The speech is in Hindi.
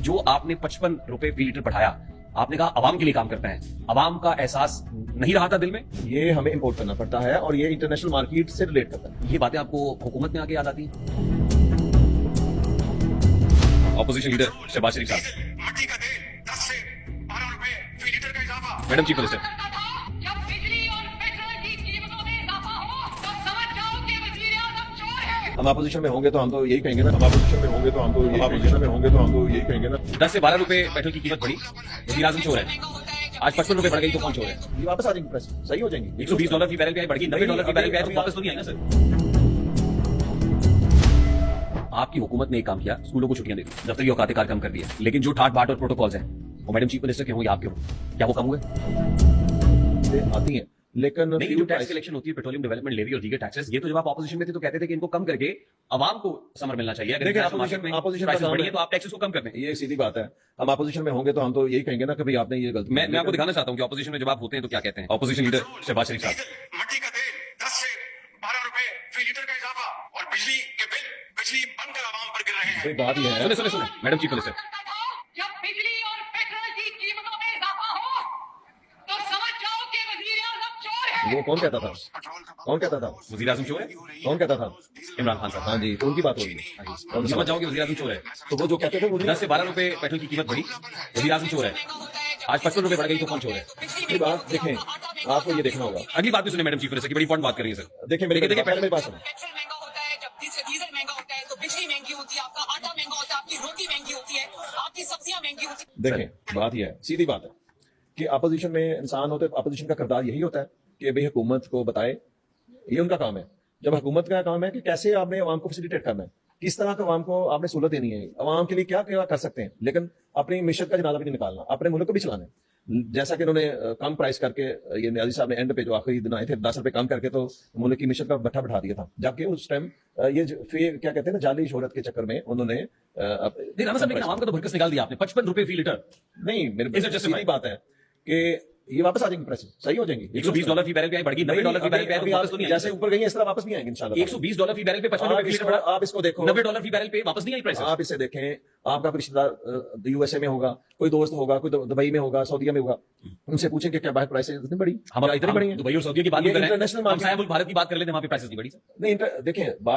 जो आपने 55 रुपए फी लीटर बढ़ाया, आपने कहा अवाम के लिए काम करता है, अवाम का एहसास नहीं रहा था दिल में? ये हमें इंपोर्ट करना पड़ता है और ये इंटरनेशनल मार्केट से रिलेट करता है। ये बातें आपको हुकूमत में आके याद आती हैं? ऑपोजिशन लीडर शहबाज शरीफ साहब। मट्टी का तेल 10 से 12 रुपए फी लीटर का इजाफा। मैडम चीफ मिनिस्टर, जब बिजली और पेट्रोल की कीमतों में इजाफा हो तो समझ जाओ कि वजीर आजम चोर है। हम अपोजिशन में होंगे तो हम तो यही कहेंगे ना, हम अपोजिशन में होंगे तो हम तो यही कहेंगे ना। 10 से 12 रुपए पेट्रोल की कीमत बढ़ी, वजीर आजम चोर है। आज 55 रुपए बढ़ गई तो कौन चोर है? ये वापस आ जाएंगे, प्रेस सही हो जाएंगे। $120 फी बैरल पे आई, बढ़ गई $90 फी बैरल पे आई, तो वापस तो नहीं आएगा सर। आपकी हुकूमत ने एक काम किया, स्कूलों को छुट्टियां दे दी, दफ्तरी औकात कार कम कर दिया, लेकिन जो ठाट बाट और प्रोटोकॉल्स हैं वो मैडम चीफ मिनिस्टर के हों या आपके हों, क्या वो कम हुए? आती हैं, लेकिन नहीं, जो टैक्स कलेक्शन होती है, पेट्रोलियम डेवलपमेंट लेवी और दीगर टैक्सेस, ये तो जब आप ऑपोजिशन में थे तो कहते थे कि इनको कम करके अवाम को समर मिलना चाहिए। अगर देखिए, international market में prices बढ़ी है तो आप टैक्सेस को कम कर दें। ये सीधी बात है। हम अपोजिशन में होंगे तो हम तो यही कहेंगे ना कि भाई आपने ये गलती। मैं आपको दिखाना चाहता हूं कि ऑपोजिशन में जब आप होते हैं तो क्या कहते हैं। ऑपोजिशन लीडर शहबाज शरीफ साहब। मट्टी का तेल 10 से 12 रुपए फी लीटर का इजाफा और बिजली के बिल बिजली बंद कर आवाम पर गिर रहे हैं। कोई बात ही है। सुने मैडम चीफ मिनिस्टर, जब बिजली और पेट्रोल की कीमतों में इजाफा हो तो समझ जाओ कि वजीर आजम चोर है। वो कौन कहता था? कौन कहता था? वजीर आजम चोर है? कौन कहता था? इमरान खान साहब। हाँ जी, तो उनकी बात होगी। तो समझ जाओ कि वजीर आजम चोर है। तो वो जो कहते थे वो 10 से 12 रुपए पेट्रोल की कीमत बढ़ी, वजीर आजम चोर है। आज 55 रुपए बढ़ गई तो कौन चोर है? ये बात देखें, आपको ये देखना होगा। अगली बात भी सुने मैडम चीफ मिनिस्टर की, बड़ी इंपॉर्टेंट बात कर रही है सर। देखिए पहले मेरी बात सुनो। पेट्रोल महंगा होता है, जब डीजल महंगा होता है तो बिजली महंगी होती है, आपका आटा महंगा होता है, आपकी रोटी महंगी होती है, आपकी सब्जियां महंगी होती है। देखें, बात यह है, सीधी बात है कि अपोजिशन में इंसान होते, अपोजिशन का किरदार यही होता है कि भाई हुकूमत को बताए, ये उनका काम है। जब हुकूमत का काम है कि कैसे आपने अवाम को फैसिलिटेट करना है, किस तरह का अवाम को आपने सहूलत देनी है, अवाम के लिए क्या क्या कर सकते हैं, लेकिन अपनी मिशत का जनाजा भी नहीं निकालना, अपने मुल्क को भी चलाना है। जैसा कि उन्होंने कम प्राइस करके, ये न्याजी साहब ने एंड पे जो आखिरी दिन आए थे 10 रुपए कम करके तो मुल्क की मिशत का भट्ठा बैठा दिया था, जबकि उस टाइम ये क्या कहते हैं ना, जाली शोहरत के चक्कर में उन्होंने राना साहब, लेकिन आवाम का तो भरकस निकाल दिया आपने। 55 रुपए फी लीटर, नहीं, मेरे सीधी बात है कि ये वापस आ जाएंगे, प्रेस सही हो जाएंगे। $120 फी बैरल पे आई, बढ़ गई $90 फी बैरल पे आई, तो वापस तो नहीं जैसे ऊपर गई है इस तरह वापस भी आएंगे इंशाल्लाह। $120 फी बैरल पे 55 रुपए फी लीटर बढ़ा, आप इसको देखो, $90 फी बैरल पे वापस नहीं आई प्राइस। आप इसे देखें, आपका कोई रिश्तेदार यूएसए में होगा, कोई दोस्त होगा, कोई दुबई में होगा, सऊदीया में होगा, उनसे पूछें कि क्या बाहर प्राइसेस इतनी बड़ी, हमारा इतनी बड़ी है? दुबई और सऊदीया की बात ये कर रहे हैं, इंटरनेशनल हम साया मुल्क भारत की बात कर लेते हैं, वहां पे प्राइसेस नहीं बढ़ी। नहीं, देखिए बात